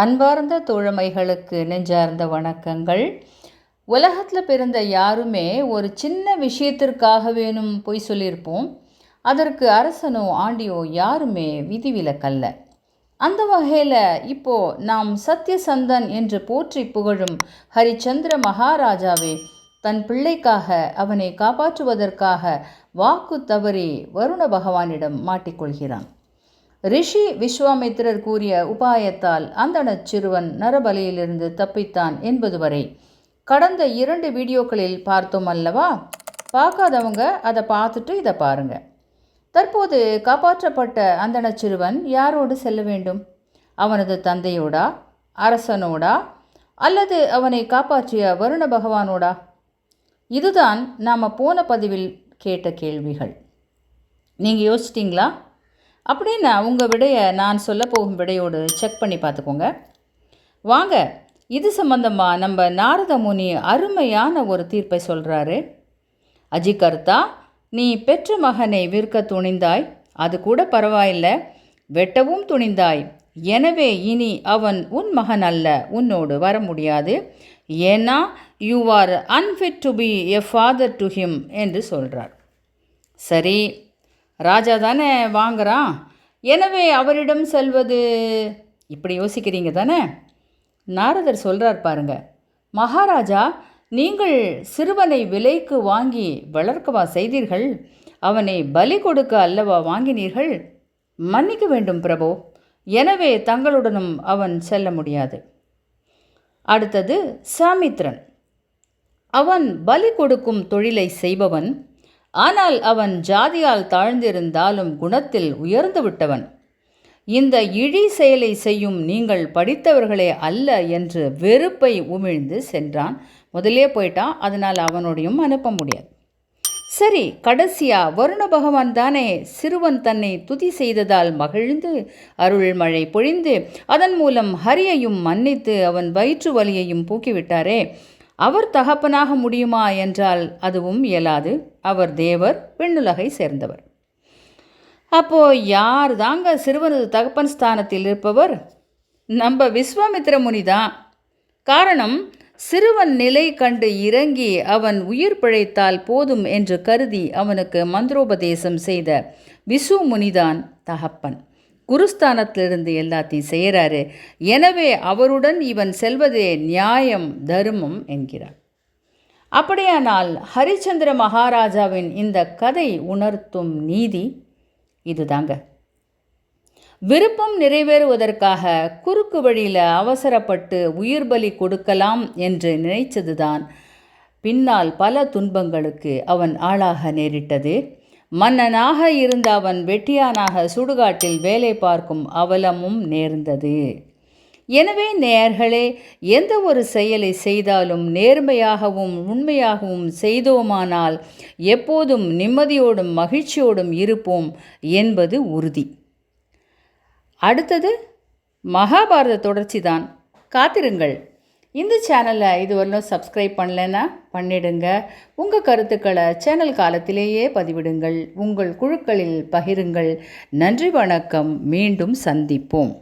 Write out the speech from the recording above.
அன்பார்ந்த தோழமைகளுக்கு நெஞ்சார்ந்த வணக்கங்கள். உலகத்தில் பிறந்த யாருமே ஒரு சின்ன விஷயத்திற்காக வேணும் பொய் சொல்லியிருப்போம். அதற்கு அரசனோ ஆண்டியோ யாருமே விதிவிலக்கல்ல. அந்த வகையில் இப்போது நாம் சத்யசந்தன் என்று போற்றி புகழும் ஹரிச்சந்திர மகாராஜாவே தன் பிள்ளைக்காக அவனை காப்பாற்றுவதற்காக வாக்கு தவறி வருண பகவானிடம் மாட்டிக்கொள்கிறான். ரிஷி விஸ்வாமித்திரர் கூறிய உபாயத்தால் அந்தணச் சிறுவன் நரபலியிலிருந்து தப்பித்தான் என்பது வரை கடந்த 2 வீடியோக்களில் பார்த்தோம் அல்லவா? பார்க்காதவங்க அதை பார்த்துட்டு இதை பாருங்க. தற்போது காப்பாற்றப்பட்ட அந்தணச் சிறுவன் யாரோடு செல்ல வேண்டும்? அவனது தந்தையோடா, அரசனோடா, அல்லது அவனை காப்பாற்றிய வருண பகவானோடா? இதுதான் நாம் போன பதிவில் கேட்ட கேள்விகள். நீங்கள் யோசிச்சிட்டிங்களா? அப்படின்னா உங்கள் விடையை நான் சொல்ல போகும் விடையோடு செக் பண்ணி பார்த்துக்கோங்க. வாங்க, இது சம்பந்தமாக நம்ம நாரத முனி அருமையான ஒரு தீர்ப்பை சொல்கிறாரு. அஜிகர்த்தா, நீ பெற்ற மகனை விற்க துணிந்தாய், அது கூட பரவாயில்லை, வெட்டவும் துணிந்தாய். எனவே இனி அவன் உன் மகன் அல்ல, உன்னோடு வர முடியாது. ஏன்னா you are unfit to be a father to him என்று சொல்கிறார். சரி, ராஜா தானே வாங்குறான், எனவே அவரிடம் செல்வது, இப்படி யோசிக்கிறீங்க தானே? நாரதர் சொல்கிறார் பாருங்க. மகாராஜா, நீங்கள் சிறுவனை விலைக்கு வாங்கி வளர்க்கவா செய்தீர்கள்? அவனை பலி கொடுக்க அல்லவா வாங்கினீர்கள்? மன்னிக்க வேண்டும் பிரபு, எனவே தங்களுடனும் அவன் செல்ல முடியாது. அடுத்தது சாமித்ரன். அவன் பலி கொடுக்கும் தொழிலை செய்பவன். ஆனால் அவன் ஜாதியால் தாழ்ந்திருந்தாலும் குணத்தில் உயர்ந்து விட்டவன். இந்த இழி செயலை செய்யும் நீங்கள் படித்தவர்களே அல்ல என்று வெறுப்பை உமிழ்ந்து சென்றான். முதலே போயிட்டான், அதனால் அவனோடையும் அனுப்ப முடியாது. சரி, கடைசியா வருண பகவான் தானே சிறுவன் தன்னை துதி செய்ததால் மகிழ்ந்து அருள்மழை பொழிந்து அதன் மூலம் ஹரியையும் மன்னித்து அவன் வயிற்று வலியையும் போக்கிவிட்டாரே. அவர் தகப்பனாக முடியுமா என்றால் அதுவும் இயலாது. அவர் தேவர், பெண்ணுலகை சேர்ந்தவர். அப்போ யார் தாங்க சிறுவனது தகப்பன் ஸ்தானத்தில் இருப்பவர்? நம்ம விஸ்வாமித்திர முனிதான். காரணம், சிறுவன் நிலை கண்டு இறங்கி அவன் உயிர் பிழைத்தால் போதும் என்று கருதி அவனுக்கு மந்திரோபதேசம் செய்த விசு முனிதான் தகப்பன். குருஸ்தானத்திலிருந்து எல்லாத்தையும் செய்கிறாரு. எனவே அவருடன் இவன் செல்வதே நியாயம், தர்மம் என்கிறார். அப்படியானால் ஹரிச்சந்திர மகாராஜாவின் இந்த கதை உணர்த்தும் நீதி இதுதாங்க. விருப்பம் நிறைவேறுவதற்காக குறுக்கு வழியில் அவசரப்பட்டு உயிர் பலி கொடுக்கலாம் என்று நினைத்ததுதான் பின்னால் பல துன்பங்களுக்கு அவன் ஆளாக நேரிட்டது. மன்னனாக இருந்த அவன் வெட்டியானாக சுடுகாட்டில் வேலை பார்க்கும் அவலமும் நேர்ந்தது. எனவே நேயர்களே, எந்த ஒரு செயலை செய்தாலும் நேர்மையாகவும் உண்மையாகவும் செய்தோமானால் எப்போதும் நிம்மதியோடும் மகிழ்ச்சியோடும் இருப்போம் என்பது உறுதி. அடுத்தது மகாபாரத தொடர்ச்சி தான், காத்திருங்கள். இந்த சேனலை இதுவரையிலும் சப்ஸ்கிரைப் பண்ணலைன்னா பண்ணிடுங்க. உங்கள் கருத்துக்களை சேனல் காலத்திலேயே பதிவிடுங்கள். உங்கள் குழுக்களில் பகிருங்கள். நன்றி, வணக்கம். மீண்டும் சந்திப்போம்.